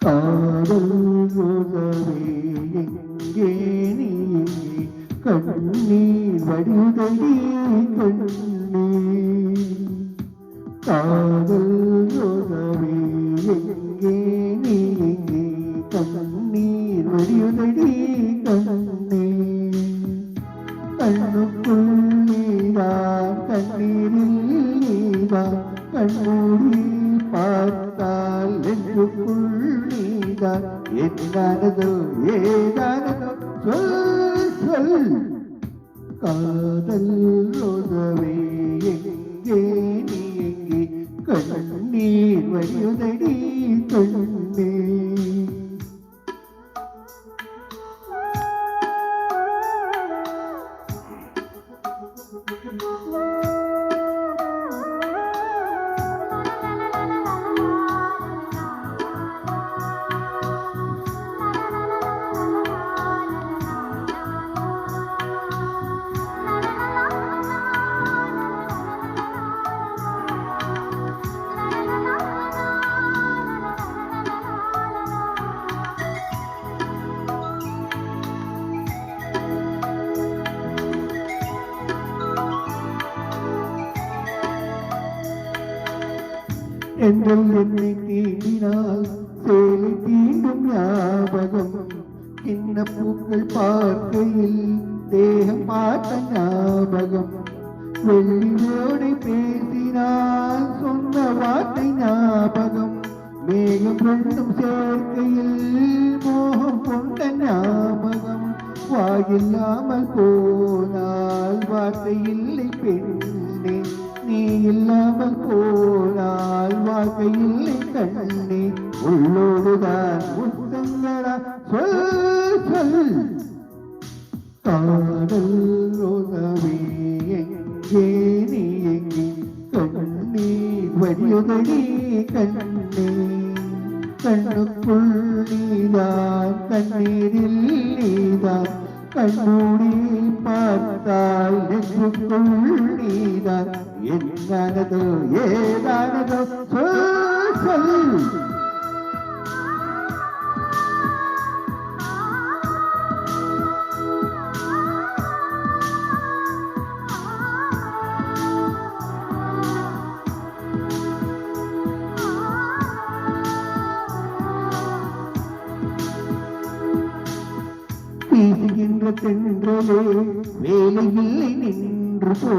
காதல் ரோசவே எங்கே நீ கண்ணீர் வடிதடி கண்ணீர் காதல் ரோசவே எங்கே நீ கண்ணீர் வடிதடி கண்ணீர் கண்ணுக்குள் நீதான் கண்ணீரில் நீதான் கண்ணூரி பார்த்தால் நெஞ்சுக்குள் நீதான் என்னானதோ ஏதானதோ சொல் சொல் காதல் ரோசவே எங்கே நீ எங்கே கண்ணீர் வடியுதடி கண்ணீர் என்றல் என்னை தீண்டினால் சேலை தீண்டும் ஞாபகம் சின்ன பூக்கள் பார்க்கையில் தேகம் பார்த்த ஞாபகம் வெள்ளியோடு பேசினால் சொன்ன வார்த்தை ஞாபகம் மேகம் ரெண்டும் சேர்க்கையில் மோகம் கொண்ட ஞாபகம் வாயில்லாமல் போனால் வார்த்தை இல்லை பெண்ணே நீ இல்லாமல் போனால் வாழ்க்கை இல்லை கண்ணே உள்ளோடுதான் முத்தங்களா சொல் சொல் காதல் ரோசவே எங்கே நீ எங்கே கண்ணீர் வடியுதடி கண்ணே கண்ணுக்குள் நீதான் கண்ணீரில் நீதான் கண்ணூடி பார்த்தால் நெஞ்சுக்குள் நீதான் என்னானதோ ஏதானதோ சொல் சொல் பேசுகின்ற தென்றலே வேலையில்லை நின்று போ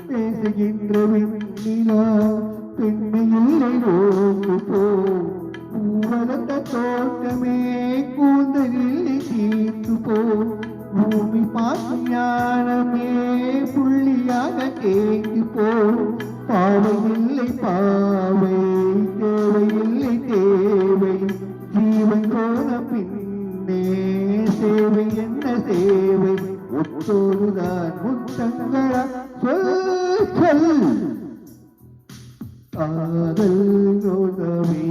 பேசுகின்ற வெண்ணிலா பெண்மையில்லை ரோந்து போ பூவலந்த தோட்டமே கூந்தலில்லை தீர்ந்து போ பூமி பார்க்கும் ஞானமே புள்ளியாக தேங்கி போ பாவையில்லை பாவை தேவையில்லை தேவை ஜீவன் போன பின்னே சேவை என்ன சேவை ஒத்தோடுதான் முத்தங்களா சொல் சொல் காதல் ரோசவே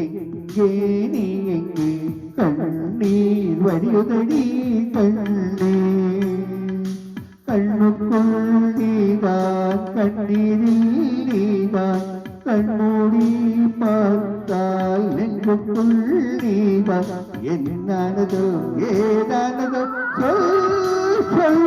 எங்கே நீ எங்கே கண்ணீர் வடியுதடி கண்ணீர் கண்ணுக்குள் நீதான் கண்ணீரில் நீதான் கண்ணூடி பார்த்தால் நெஞ்சுக்குள் நீதான் என்னானதோ ஏதானதோ சொல் சொல்